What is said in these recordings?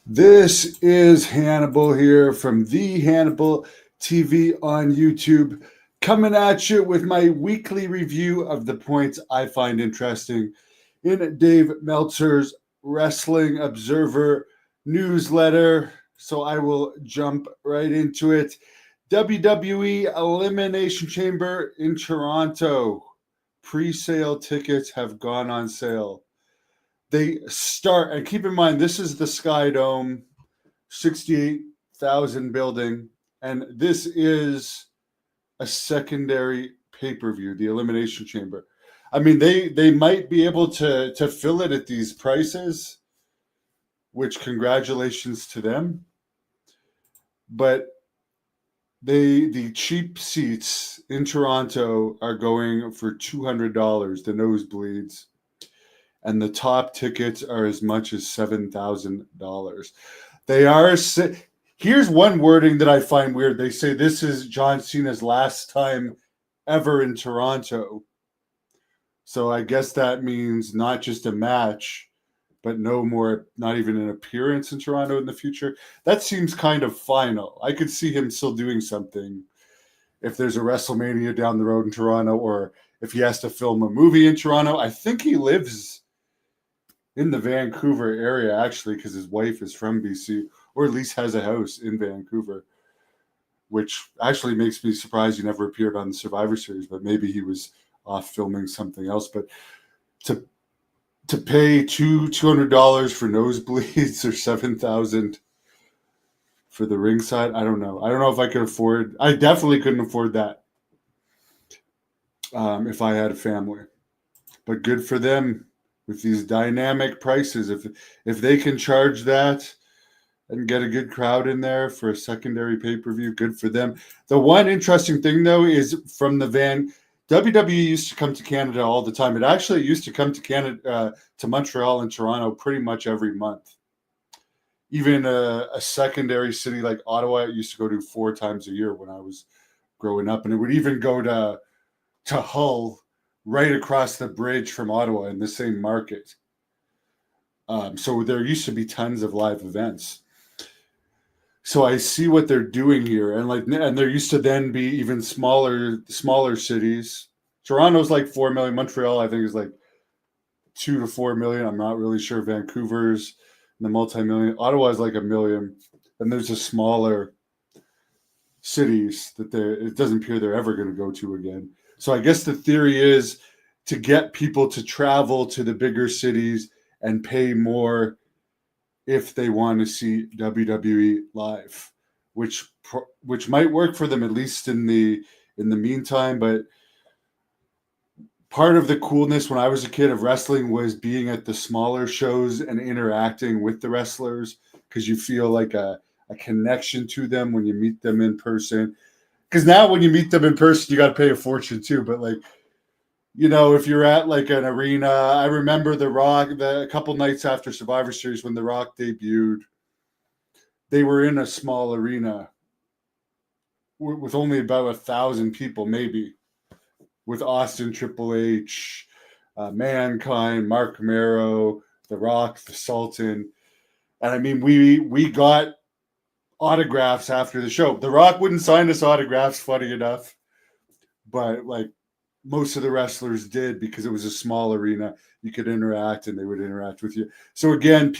This is Hannibal here from the Hannibal TV on YouTube, coming at you with my weekly review of the points I find interesting in Dave Meltzer's Wrestling Observer newsletter. So I will jump right into it. WWE Elimination Chamber in Toronto. Pre-sale tickets have gone on sale. They start, and keep in mind, this is the Sky Dome, 68,000 building, and this is a secondary pay-per-view, the Elimination Chamber. I mean, they might be able to fill it at these prices, which congratulations to them. But the cheap seats in Toronto are going for $200, the nosebleeds, and the top tickets are as much as $7,000. They are. Here's one wording that I find weird. They say this is John Cena's last time ever in Toronto. So I guess that means not just a match, but no more, not even an appearance in Toronto in the future. That seems kind of final. I could see him still doing something if there's a WrestleMania down the road in Toronto, or if he has to film a movie in Toronto. I think he lives in the Vancouver area, actually, because his wife is from BC, or at least has a house in Vancouver, which actually makes me surprised he never appeared on the Survivor Series, but maybe he was off filming something else. But to pay $200 for nosebleeds or $7,000 for the ringside, I don't know. I don't know if I could afford. I definitely couldn't afford that if I had a family. But good for them with these dynamic prices. If they can charge that and get a good crowd in there for a secondary pay-per-view, good for them. The one interesting thing, though, is from the WWE used to come to Canada all the time. It actually used to come to Canada, to Montreal and Toronto pretty much every month. Even a secondary city like Ottawa, it used to go to 4 times a year when I was growing up. And it would even go to Hull, right across the bridge from Ottawa in the same market. So there used to be tons of live events. So I see what they're doing here, and there used to then be even smaller cities. Toronto's like 4 million. Montreal, I think, is like 2 to 4 million. I'm not really sure. Vancouver's in the multi-million. Ottawa is like 1 million, and there's a smaller cities that it doesn't appear they're ever going to go to again. So I guess the theory is to get people to travel to the bigger cities and pay more if they want to see WWE live, which might work for them, at least in the meantime. But part of the coolness when I was a kid of wrestling was being at the smaller shows and interacting with the wrestlers, because you feel like a connection to them when you meet them in person. Because now when you meet them in person, you got to pay a fortune too. But like, you know, if you're at like an arena, I remember The Rock, a couple nights after Survivor Series when The Rock debuted, they were in a small arena with only about 1,000 people, maybe, with Austin, Triple H, Mankind, Mark Romero, The Rock, the Sultan. And I mean, we got autographs after the show. The Rock wouldn't sign us autographs, funny enough, but like most of the wrestlers did, because it was a small arena. You could interact and they would interact with you. So again,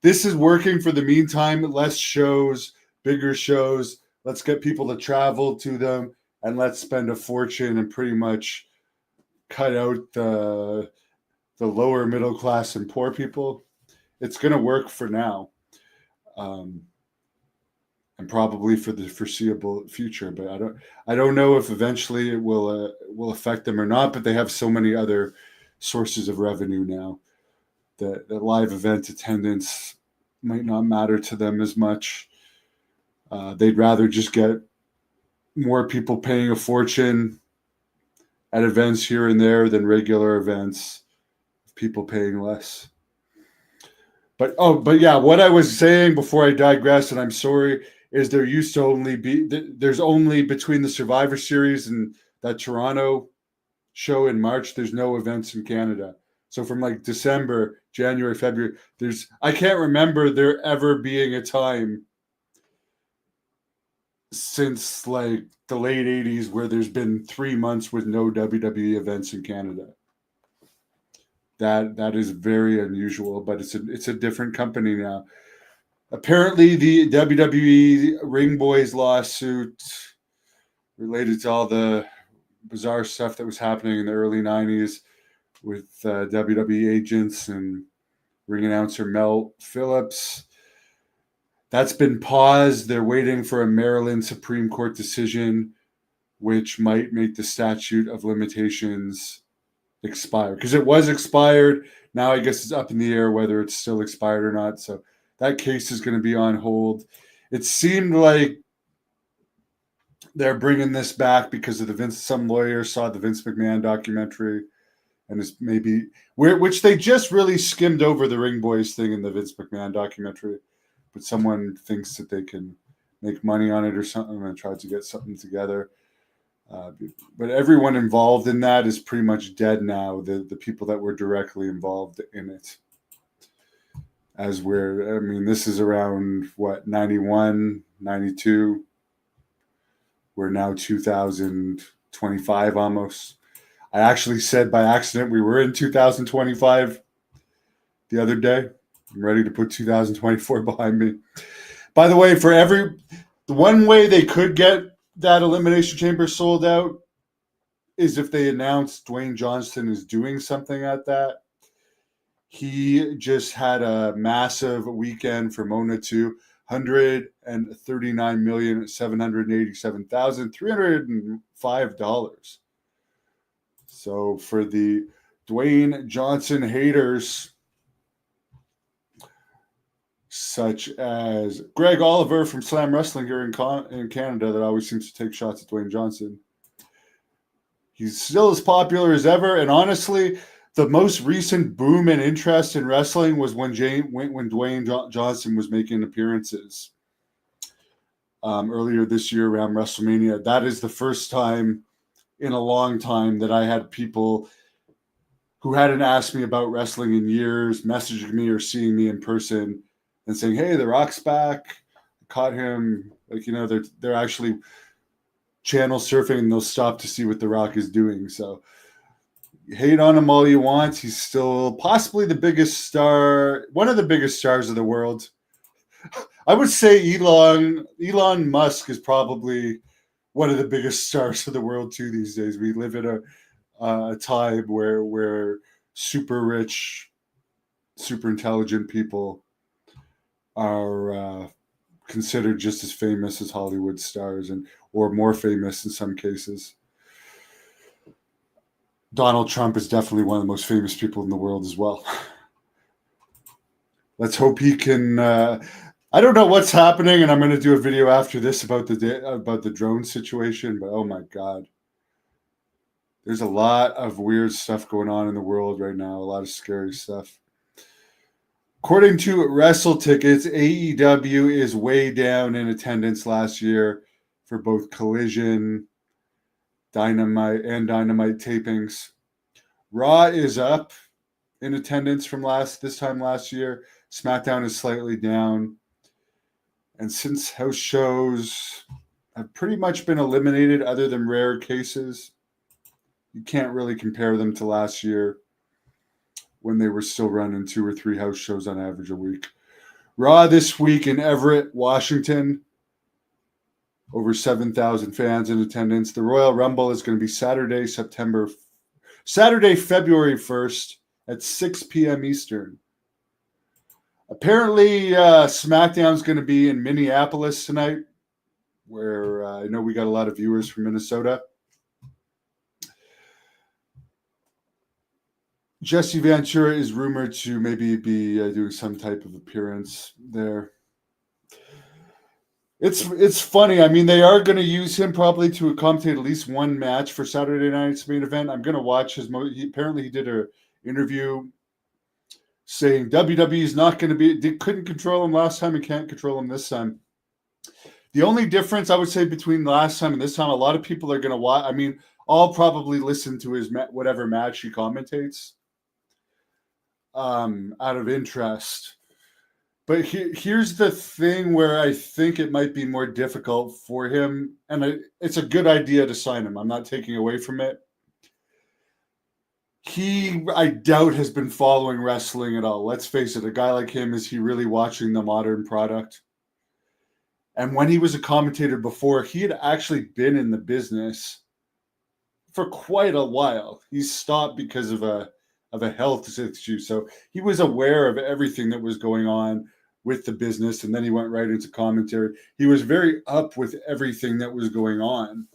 this is working for the meantime. Less shows, bigger shows. Let's get people to travel to them, and let's spend a fortune and pretty much cut out the lower middle class and poor people. It's going to work for now. And probably for the foreseeable future, but I don't know if eventually it will affect them or not. But they have so many other sources of revenue now that live event attendance might not matter to them as much. They'd rather just get more people paying a fortune at events here and there than regular events, people paying less. But yeah, what I was saying before I digress, and I'm sorry, is there used to only be, there's only between the Survivor Series and that Toronto show in March, there's no events in Canada. So from like December, January, February, I can't remember there ever being a time since like the late 80s where there's been 3 months with no WWE events in Canada. That is very unusual, but it's a different company now. Apparently, the WWE Ring Boys lawsuit related to all the bizarre stuff that was happening in the early 90s with WWE agents and ring announcer Mel Phillips. That's been paused. They're waiting for a Maryland Supreme Court decision, which might make the statute of limitations expire. Because it was expired. Now I guess it's up in the air whether it's still expired or not. So that case is going to be on hold. It seemed like they're bringing this back because of some lawyer saw the Vince McMahon documentary and is maybe which they just really skimmed over the Ring Boys thing in the Vince McMahon documentary, but someone thinks that they can make money on it or something and tries to get something together. But everyone involved in that is pretty much dead now. The people that were directly involved in it. This is around 91, 92. We're now 2025 almost. I actually said by accident we were in 2025 the other day. I'm ready to put 2024 behind me. By the way, the one way they could get that Elimination Chamber sold out is if they announce Dwayne Johnson is doing something at that. He just had a massive weekend for Mona 2. $139,787,305. So for the Dwayne Johnson haters, such as Greg Oliver from Slam Wrestling here in Canada, that always seems to take shots at Dwayne Johnson, he's still as popular as ever. And honestly, the most recent boom in interest in wrestling was when Dwayne Johnson was making appearances earlier this year around WrestleMania. That is the first time in a long time that I had people who hadn't asked me about wrestling in years messaging me or seeing me in person and saying, "Hey, The Rock's back. I caught him." They're actually channel surfing and they'll stop to see what The Rock is doing. So hate on him all you want. He's still possibly the biggest star, one of the biggest stars of the world. I would say Elon Musk is probably one of the biggest stars of the world too these days. We live in a time where super rich, super intelligent people are considered just as famous as Hollywood stars or more famous in some cases. Donald Trump is definitely one of the most famous people in the world as well. Let's hope he can. I don't know what's happening, and I'm going to do a video after this about the drone situation. But oh my God, there's a lot of weird stuff going on in the world right now. A lot of scary stuff. According to Wrestle Tickets, AEW is way down in attendance last year for both Collision, Dynamite tapings. Raw is up in attendance from this time last year. SmackDown is slightly down. And since house shows have pretty much been eliminated other than rare cases, you can't really compare them to last year when they were still running 2 or 3 house shows on average a week. Raw this week in Everett, Washington. Over 7,000 fans in attendance. The Royal Rumble is going to be Saturday, February 1st at 6 p.m. Eastern. Apparently, SmackDown is going to be in Minneapolis tonight, where I know we got a lot of viewers from Minnesota. Jesse Ventura is rumored to maybe be doing some type of appearance there. It's funny. I mean, they are going to use him probably to commentate at least one match for Saturday night's main event. I'm going to watch his. Apparently, he did an interview saying WWE is not going to be. They couldn't control him last time and can't control him this time. The only difference I would say between last time and this time, a lot of people are going to watch. I mean, I'll probably listen to his whatever match he commentates. out of interest. But here's the thing where I think it might be more difficult for him, and it's a good idea to sign him. I'm not taking away from it. He, I doubt, has been following wrestling at all. Let's face it, a guy like him, is he really watching the modern product? And when he was a commentator before, he had actually been in the business for quite a while. He stopped because of a health issue. So he was aware of everything that was going on with the business, and then he went right into commentary. He was very up with everything that was going on.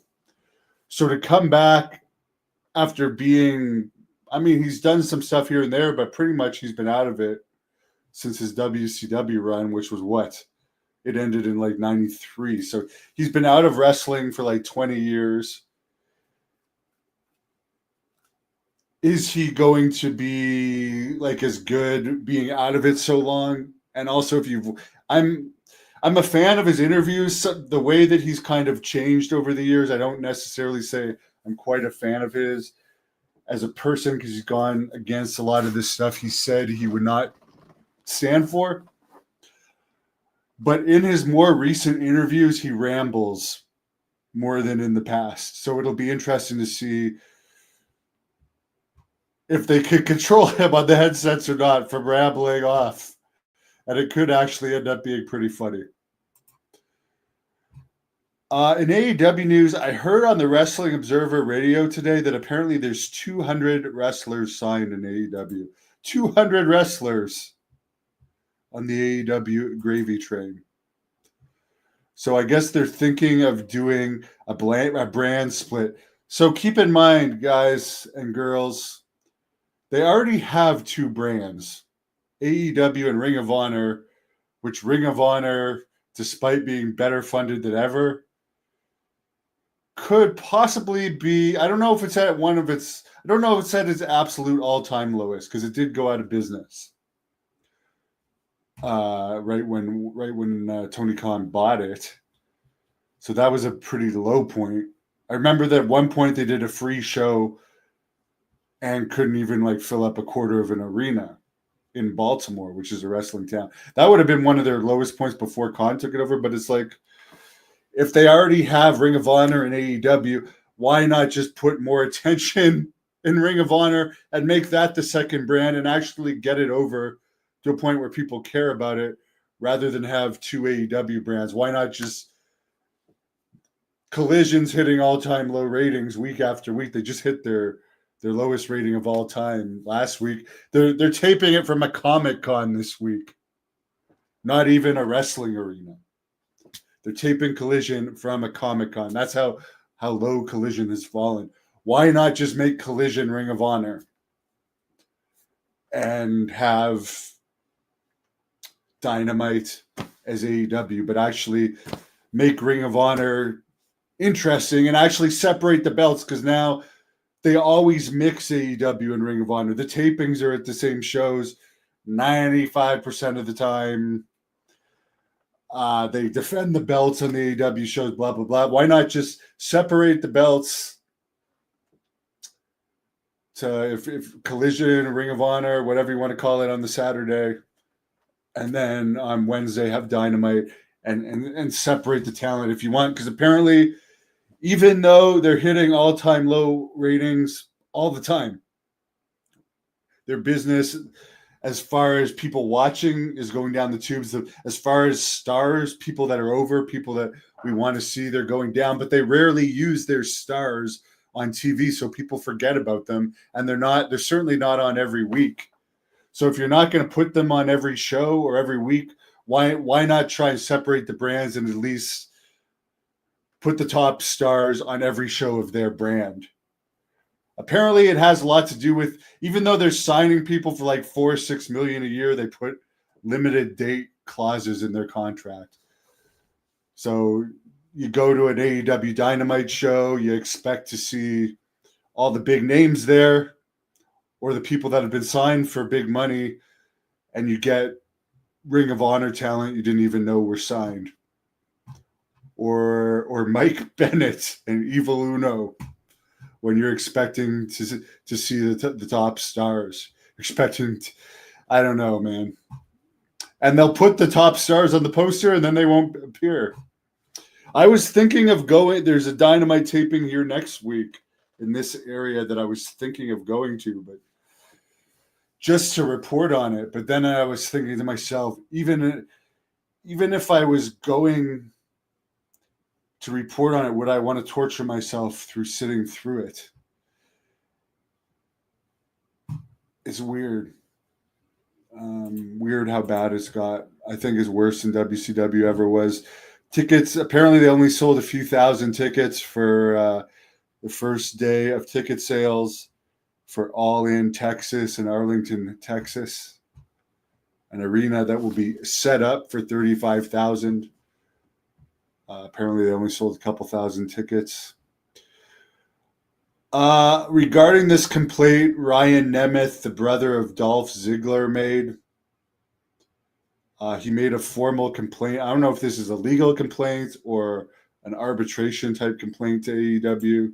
So to come back after being, I mean, he's done some stuff here and there, but pretty much he's been out of it since his WCW run, which was what? It ended in like 93. So he's been out of wrestling for like 20 years. Is he going to be like as good being out of it so long? And also, I'm a fan of his interviews. The way that he's kind of changed over the years, I don't necessarily say I'm quite a fan of his as a person, because he's gone against a lot of this stuff he said he would not stand for. But in his more recent interviews, he rambles more than in the past. So it'll be interesting to see if they could control him on the headsets or not from rambling off. And it could actually end up being pretty funny. In AEW news, I heard on the Wrestling Observer radio today that apparently there's 200 wrestlers signed in AEW. 200 wrestlers on the AEW gravy train. So I guess they're thinking of doing a brand split. So keep in mind, guys and girls, they already have two brands, AEW and Ring of Honor, which Ring of Honor, despite being better funded than ever, could possibly be, I don't know if it's at its absolute all-time lowest, because it did go out of business right when Tony Khan bought it. So that was a pretty low point. I remember that at one point they did a free show and couldn't even like fill up a quarter of an arena in Baltimore, which is a wrestling town. That would have been one of their lowest points before Khan took it over. But it's like, if they already have Ring of Honor and AEW, why not just put more attention in Ring of Honor and make that the second brand and actually get it over to a point where people care about it, rather than have two AEW brands? Why not just Collision's hitting all-time low ratings week after week? They just hit their lowest rating of all time last week. They're taping it from a Comic-Con this week, not even a wrestling arena. They're taping Collision from a Comic-Con. That's how low Collision has fallen. Why not just make Collision Ring of Honor and have Dynamite as AEW, but actually make Ring of Honor interesting and actually separate the belts? Because now they always mix AEW and Ring of Honor. The tapings are at the same shows 95% of the time. They defend the belts on the AEW shows, blah, blah, blah. Why not just separate the belts to if Collision, Ring of Honor, whatever you want to call it, on the Saturday, and then on Wednesday have Dynamite and separate the talent if you want? Because apparently, even though they're hitting all-time low ratings all the time, their business, as far as people watching, is going down the tubes. As far as stars, people that are over, people that we want to see, they're going down. But they rarely use their stars on TV, so people forget about them. And they're certainly not on every week. So if you're not going to put them on every show or every week, why not try and separate the brands and at least put the top stars on every show of their brand? Apparently it has a lot to do with, even though they're signing people for like $4 or $6 million a year, they put limited date clauses in their contract. So you go to an AEW Dynamite show, you expect to see all the big names there, or the people that have been signed for big money, and you get Ring of Honor talent you didn't even know were signed. Or Mike Bennett and Evil Uno, when you're expecting to see the top stars, expecting I don't know, man. And they'll put the top stars on the poster and then they won't appear. I was thinking of going. There's a Dynamite taping here next week in this area that I was thinking of going to, but just to report on it. But then I was thinking to myself, even if I was going to report on it, would I want to torture myself through sitting through it? It's weird. Weird how bad it's got. I think it's worse than WCW ever was. Tickets, apparently they only sold a few thousand tickets for the first day of ticket sales for All In Texas and Arlington, Texas. An arena that will be set up for 35,000. Apparently they only sold a couple thousand tickets. Regarding this complaint, Ryan Nemeth, the brother of Dolph Ziggler, made. He made a formal complaint. I don't know if this is a legal complaint or an arbitration type complaint to AEW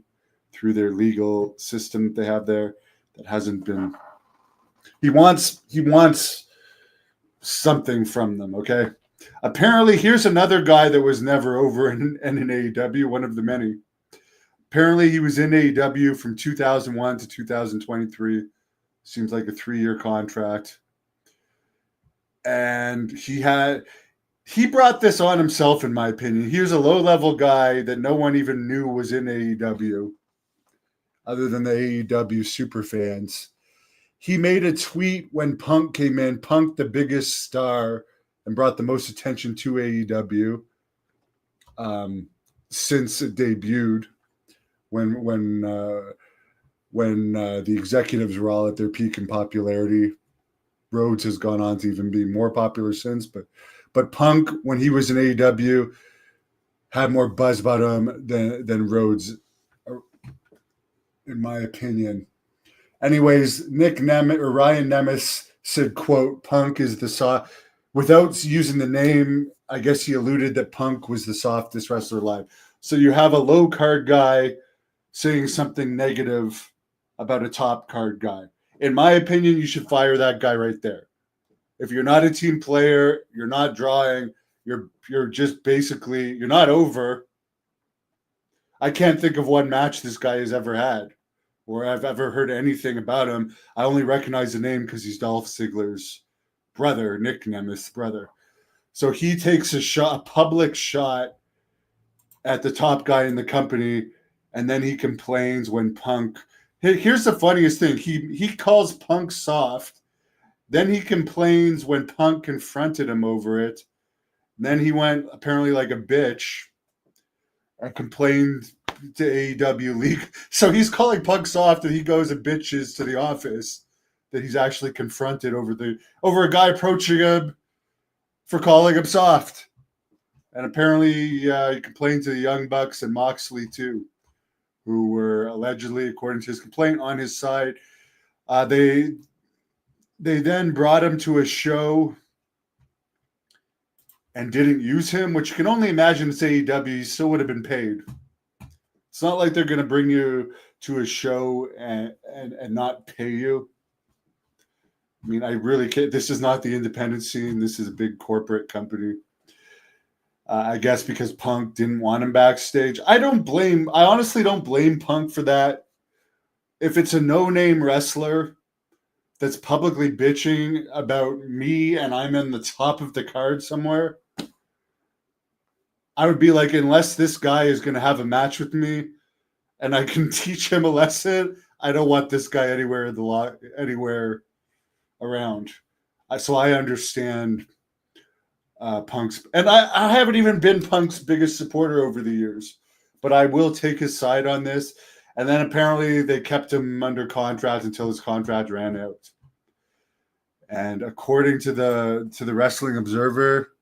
through their legal system they have there that hasn't been. He wants something from them, okay? Apparently, here's another guy that was never over in AEW, one of the many. Apparently, he was in AEW from 2001 to 2023. Seems like a 3-year contract. And he brought this on himself, in my opinion. He was a low-level guy that no one even knew was in AEW, other than the AEW super fans. He made a tweet when Punk came in, Punk the biggest star and brought the most attention to AEW since it debuted, when the executives were all at their peak in popularity. Rhodes has gone on to even be more popular since, but Punk, when he was in AEW, had more buzz about him than Rhodes, in my opinion. Anyways, Ryan Nemeth said, quote, Punk is the soft, without using the name, I guess he alluded that Punk was the softest wrestler alive. So you have a low card guy saying something negative about a top card guy. In my opinion, you should fire that guy right there. If you're not a team player, you're not drawing, you're just basically, you're not over. I can't think of one match this guy has ever had or I've ever heard anything about him. I only recognize the name because he's Dolph Ziggler's brother, Nick Nemeth's brother. So he takes a public shot at the top guy in the company, and then he complains when Punk. Here's the funniest thing. He calls Punk soft. Then he complains when Punk confronted him over it. Then he went apparently like a bitch and complained to AEW League. So he's calling Punk soft, and he goes and bitches to the office that he's actually confronted over a guy approaching him for calling him soft. And apparently he complained to the Young Bucks and Moxley too, who were allegedly, according to his complaint, on his side. They then brought him to a show and didn't use him, which you can only imagine it's AEW. He still would have been paid. It's not like they're going to bring you to a show and not pay you. I mean, I really can't. This is not the independent scene. This is a big corporate company. I guess because Punk didn't want him backstage. I honestly don't blame Punk for that. If it's a no-name wrestler that's publicly bitching about me and I'm in the top of the card somewhere, I would be like, unless this guy is going to have a match with me and I can teach him a lesson, I don't want this guy anywhere around. So I understand Punk's, and I haven't even been Punk's biggest supporter over the years, but I will take his side on this. And then apparently they kept him under contract until his contract ran out. And according to the Wrestling Observer,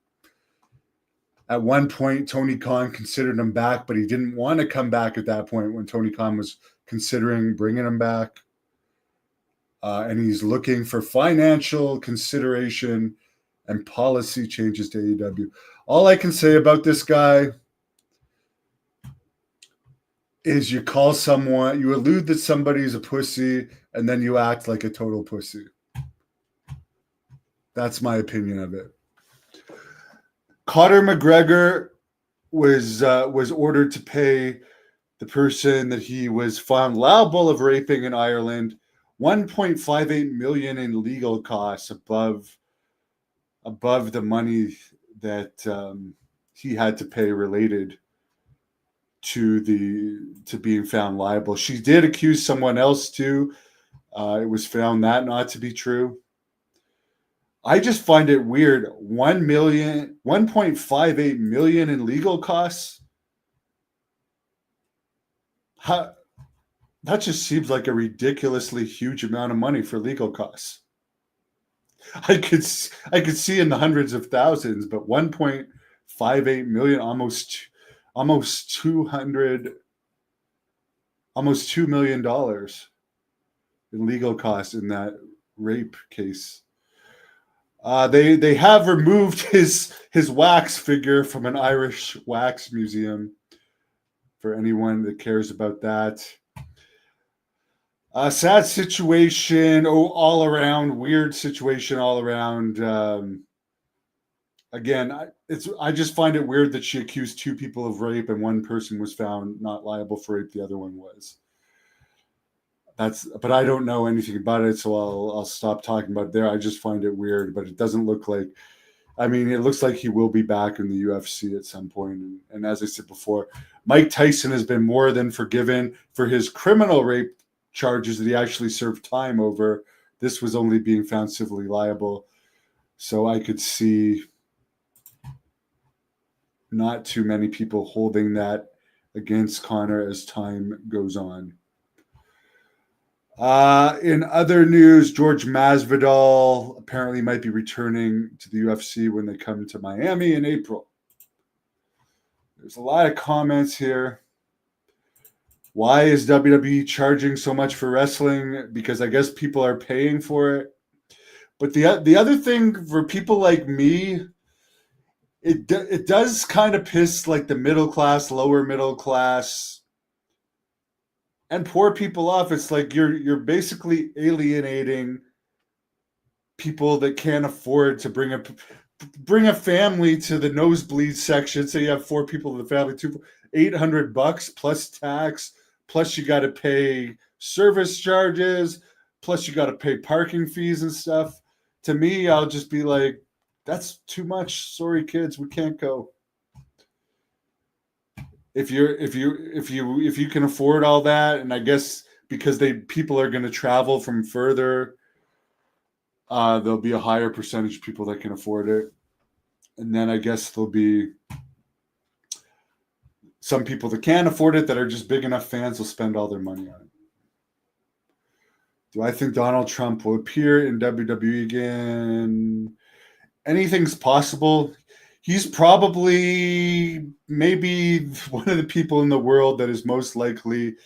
at one point Tony Khan considered him back, but he didn't want to come back at that point when Tony Khan was considering bringing him back. And he's looking for financial consideration and policy changes to AEW. All I can say about this guy is you allude that somebody's a pussy, and then you act like a total pussy. That's my opinion of it. Conor McGregor was ordered to pay the person that he was found liable of raping in Ireland 1.58 million in legal costs above the money that he had to pay related to being found liable. She did accuse someone else too. It was found that not to be true. I just find it weird. 1.58 million in legal costs. How, that just seems like a ridiculously huge amount of money for legal costs. I could see in the hundreds of thousands, but 1.58 million, almost 200, almost $2 million in legal costs in that rape case. They have removed his wax figure from an Irish wax museum. For anyone that cares about that. Sad situation, all around, weird situation all around. Again, I just find it weird that she accused two people of rape and one person was found not liable for rape, the other one was. But I don't know anything about it, so I'll stop talking about it there. I just find it weird, but it doesn't look like. I mean, it looks like he will be back in the UFC at some point. And as I said before, Mike Tyson has been more than forgiven for his criminal rape charges that he actually served time over. This was only being found civilly liable. So I could see not too many people holding that against Conor as time goes on. In other news, George Masvidal apparently might be returning to the UFC when they come to Miami in April. There's a lot of comments here. Why is WWE charging so much for wrestling? Because I guess people are paying for it. But the other thing for people like me, it does kind of piss like the middle class, lower middle class, and poor people off. It's like you're basically alienating people that can't afford to bring a family to the nosebleed section. Say you have four people in the family, $800 plus tax, plus you got to pay service charges, plus you got to pay parking fees and stuff. To me, I'll just be like, that's too much. Sorry, kids, we can't go. If you can afford all that, and I guess because people are going to travel from further, there'll be a higher percentage of people that can afford it, and then I guess there'll be some people that can't afford it that are just big enough fans will spend all their money on it. Do I think Donald Trump will appear in WWE again? Anything's possible. He's probably maybe one of the people in the world that is most likely.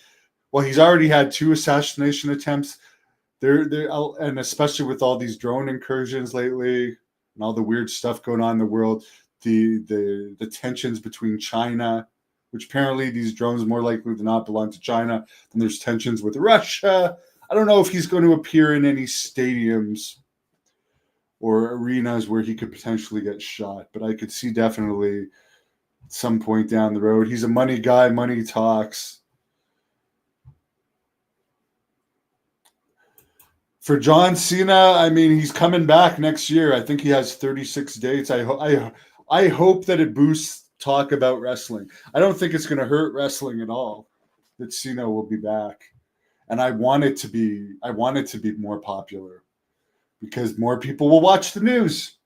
Well, he's already had 2 assassination attempts. And especially with all these drone incursions lately and all the weird stuff going on in the world, the tensions between China, which apparently these drones more likely than not belong to China, and there's tensions with Russia. I don't know if he's going to appear in any stadiums or arenas where he could potentially get shot, but I could see definitely at some point down the road. He's a money guy, money talks. For John Cena, I mean, he's coming back next year. I think he has 36 dates. I hope that it boosts talk about wrestling. I don't think it's going to hurt wrestling at all that Cena will be back. And I want it to be more popular because more people will watch the news.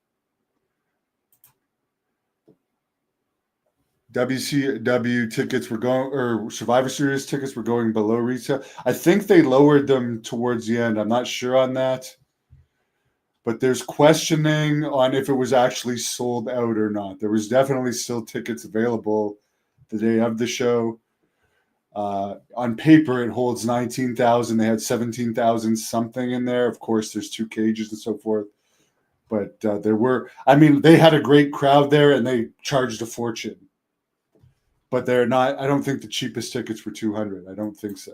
WCW tickets were going, or Survivor Series tickets were going below retail. I think they lowered them towards the end. I'm not sure on that. But there's questioning on if it was actually sold out or not. There was definitely still tickets available the day of the show. On paper, it holds 19,000. They had 17,000 something in there. Of course, there's 2 cages and so forth. But they had a great crowd there and they charged a fortune. But they're not, I don't think the cheapest tickets were $200. I don't think so.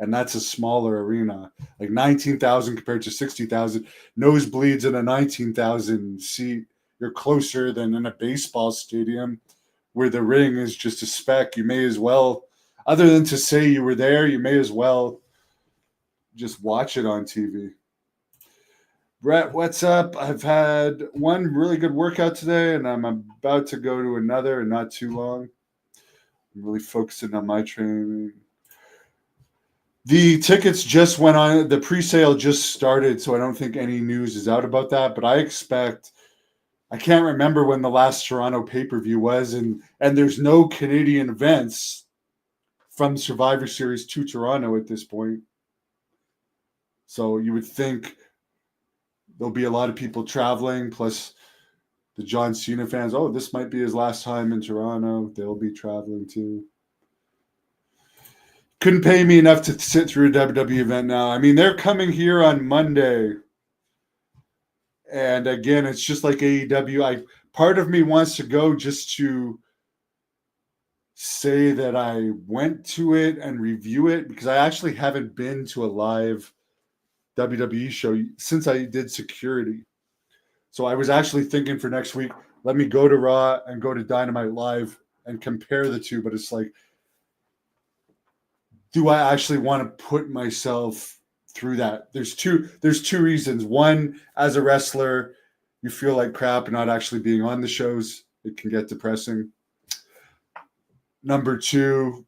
and that's a smaller arena, like 19,000 compared to 60,000. Nosebleeds in a 19,000 seat, you're closer than in a baseball stadium where the ring is just a speck. You may as well, other than to say you were there, you may as well just watch it on TV. Brett, what's up? I've had one really good workout today, and I'm about to go to another in not too long. I'm really focusing on my training. The tickets just went on. The pre-sale just started, so I don't think any news is out about that. But I expect, I can't remember when the last Toronto pay-per-view was, and there's no Canadian events from Survivor Series to Toronto at this point. So you would think there'll be a lot of people traveling, plus the John Cena fans. Oh, this might be his last time in Toronto. They'll be traveling too. Couldn't pay me enough to sit through a WWE event now. I mean, they're coming here on Monday. And again, it's just like AEW. Part of me wants to go just to say that I went to it and review it, because I actually haven't been to a live WWE show since I did security. So I was actually thinking for next week, let me go to Raw and go to Dynamite Live and compare the two. But it's like, do I actually want to put myself through that? There's two reasons. One, as a wrestler, you feel like crap not actually being on the shows. It can get depressing. Number two,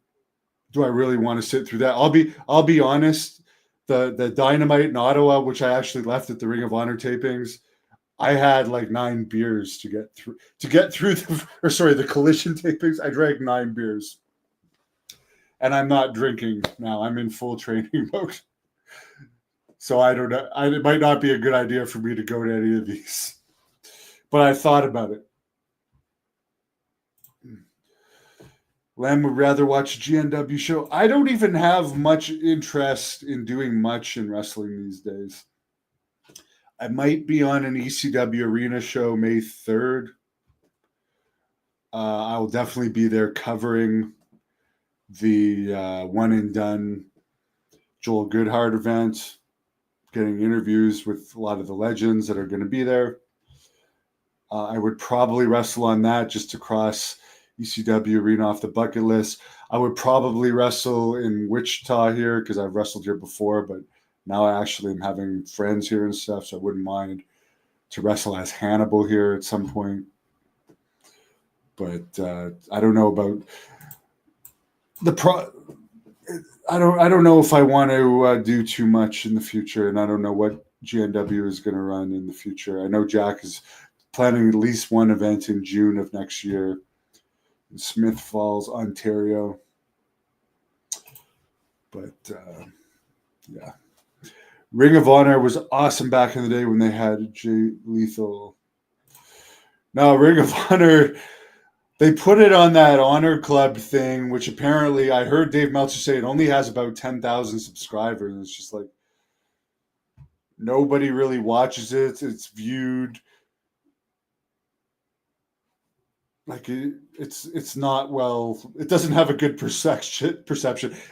do I really want to sit through that? I'll be honest. The Dynamite in Ottawa, which I actually left at the Ring of Honor tapings, I had like 9 beers to get through the Collision tapings. I drank 9 beers. And I'm not drinking now. I'm in full training mode. So I don't know. It might not be a good idea for me to go to any of these. But I thought about it. Lamb would rather watch a GNW show. I don't even have much interest in doing much in wrestling these days. I might be on an ECW arena show May 3rd. I will definitely be there covering the one and done Joel Goodhart event, getting interviews with a lot of the legends that are going to be there. I would probably wrestle on that just to cross ECW arena off the bucket list. I would probably wrestle in Wichita here because I've wrestled here before, but now I actually am having friends here and stuff, so I wouldn't mind to wrestle as Hannibal here at some point. But I don't know about I don't know if I want to do too much in the future, and I don't know what GNW is going to run in the future. I know Jack is planning at least one event in June of next year in Smith Falls, Ontario. But yeah, Ring of Honor was awesome back in the day when they had Jay Lethal. Now Ring of Honor, they put it on that Honor Club thing, which apparently I heard Dave Meltzer say it only has about 10,000 subscribers. And it's just like nobody really watches it. It's viewed like it's not well. It doesn't have a good perception.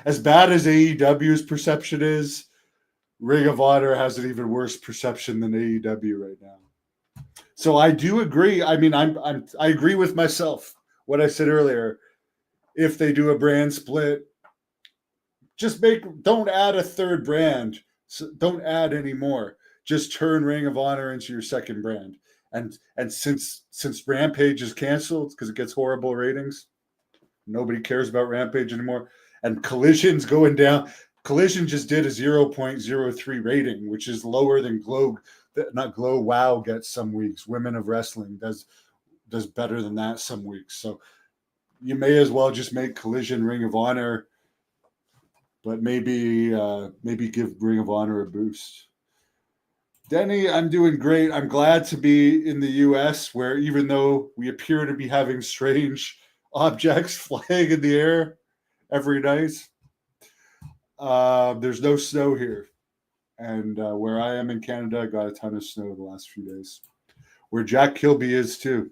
As bad as AEW's perception is, Ring of Honor has an even worse perception than AEW right now. So I do agree. I mean, I agree with myself. What I said earlier, if they do a brand split, don't add a third brand. So don't add any more. Just turn Ring of Honor into your second brand. And since Rampage is canceled because it gets horrible ratings, nobody cares about Rampage anymore. And Collision's going down. Collision just did a 0.03 rating, which is lower than Wow gets some weeks. Women of Wrestling does better than that some weeks. So you may as well just make Collision Ring of Honor, but maybe give Ring of Honor a boost. Denny, I'm doing great. I'm glad to be in the U.S., where even though we appear to be having strange objects flying in the air every night, there's no snow here. And where I am in Canada, I got a ton of snow the last few days. Where Jack Kilby is too.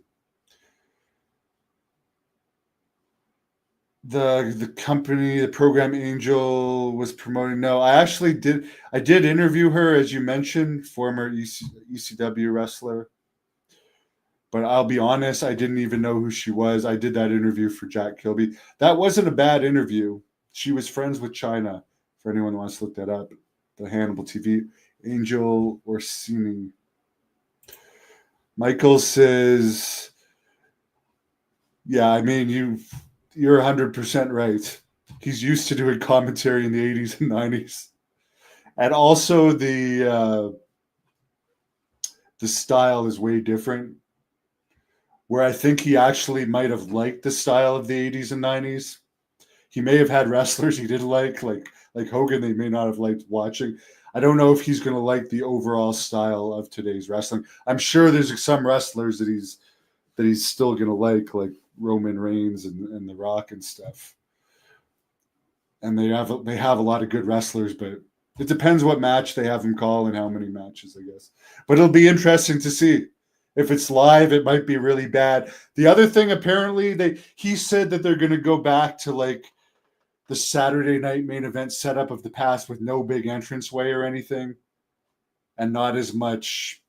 the company, the program Angel was promoting. No, I did interview her, as you mentioned, former ECW wrestler. But I'll be honest, I didn't even know who she was. I did that interview for Jack Kilby. That wasn't a bad interview. She was friends with China. For anyone who wants to look that up, the Hannibal TV Angel Orsini. Michael says, "Yeah, I mean you're 100% right. He's used to doing commentary in the 80s and 90s, and also the style is way different. Where I think he actually might have liked the style of the 80s and 90s. He may have had wrestlers he didn't like Hogan. They may not have liked watching. I don't know if he's going to like the overall style of today's wrestling. I'm sure there's some wrestlers that he's still going to like Roman Reigns and The Rock and stuff. And they have a lot of good wrestlers, but it depends what match they have him call and how many matches, I guess. But it'll be interesting to see. If it's live, it might be really bad. The other thing, apparently, he said that they're going to go back to like the Saturday night main event setup of the past with no big entranceway or anything, and not as much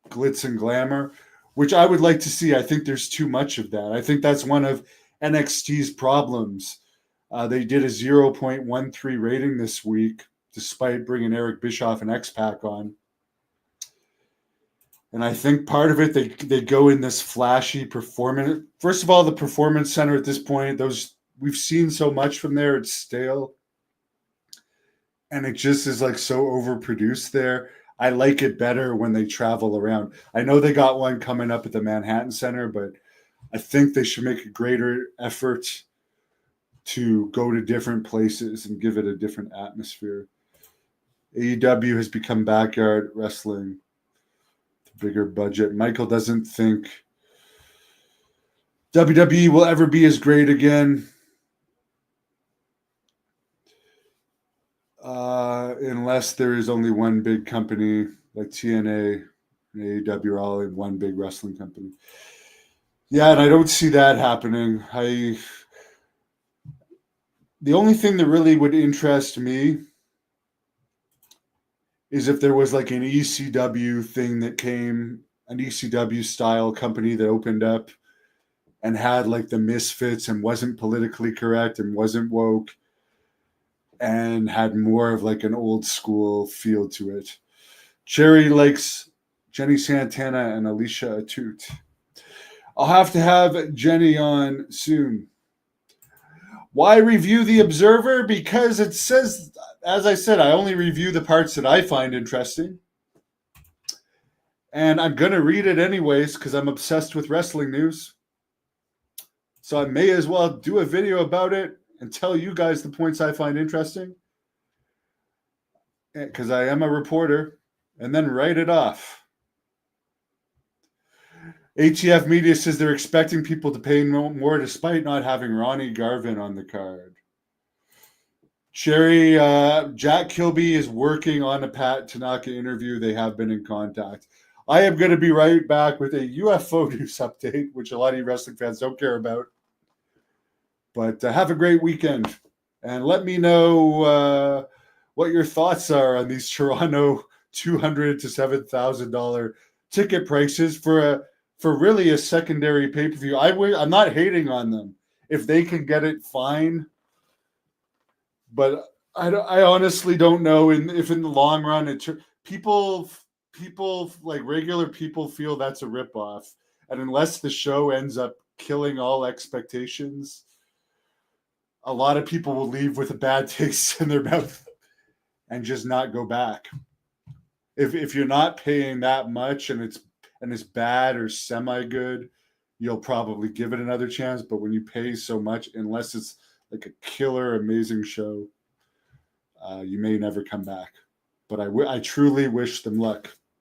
glitz and glamour, which I would like to see. I think there's too much of that. I think that's one of NXT's problems. They did a 0.13 rating this week, despite bringing Eric Bischoff and X-Pac on. And I think part of it, they go in this flashy performance. First of all, the Performance Center at this point, we've seen so much from there, it's stale. And it just is like so overproduced there. I like it better when they travel around. I know they got one coming up at the Manhattan Center, but I think they should make a greater effort to go to different places and give it a different atmosphere. AEW has become backyard wrestling. Bigger budget. Michael doesn't think WWE will ever be as great again, unless there is only one big company like TNA and AEW are all in one big wrestling company. Yeah, and I don't see that happening. The only thing that really would interest me is if there was like an ECW thing that came, an ECW style company that opened up and had like the misfits and wasn't politically correct and wasn't woke and had more of like an old school feel to it. Cherry likes Jenny Santana and Alicia Atout. I'll have to have Jenny on soon. Why review The Observer? Because it says, as I said, I only review the parts that I find interesting. And I'm going to read it anyways because I'm obsessed with wrestling news. So I may as well do a video about it and tell you guys the points I find interesting. Because I am a reporter. And then write it off. ATF Media says they're expecting people to pay more despite not having Ronnie Garvin on the card. Sherry, Jack Kilby is working on a Pat Tanaka interview. They have been in contact. I am going to be right back with a UFO news update, which a lot of you wrestling fans don't care about. But have a great weekend. And let me know what your thoughts are on these Toronto $200 to $7,000 ticket prices for really a secondary pay-per-view. I'm not hating on them. If they can get it, fine. But I honestly don't know if in the long run, people like regular people feel that's a ripoff. And unless the show ends up killing all expectations, a lot of people will leave with a bad taste in their mouth and just not go back. If you're not paying that much and it's bad or semi-good, you'll probably give it another chance. But when you pay so much, unless it's like a killer, amazing show, you may never come back. But I truly wish them luck.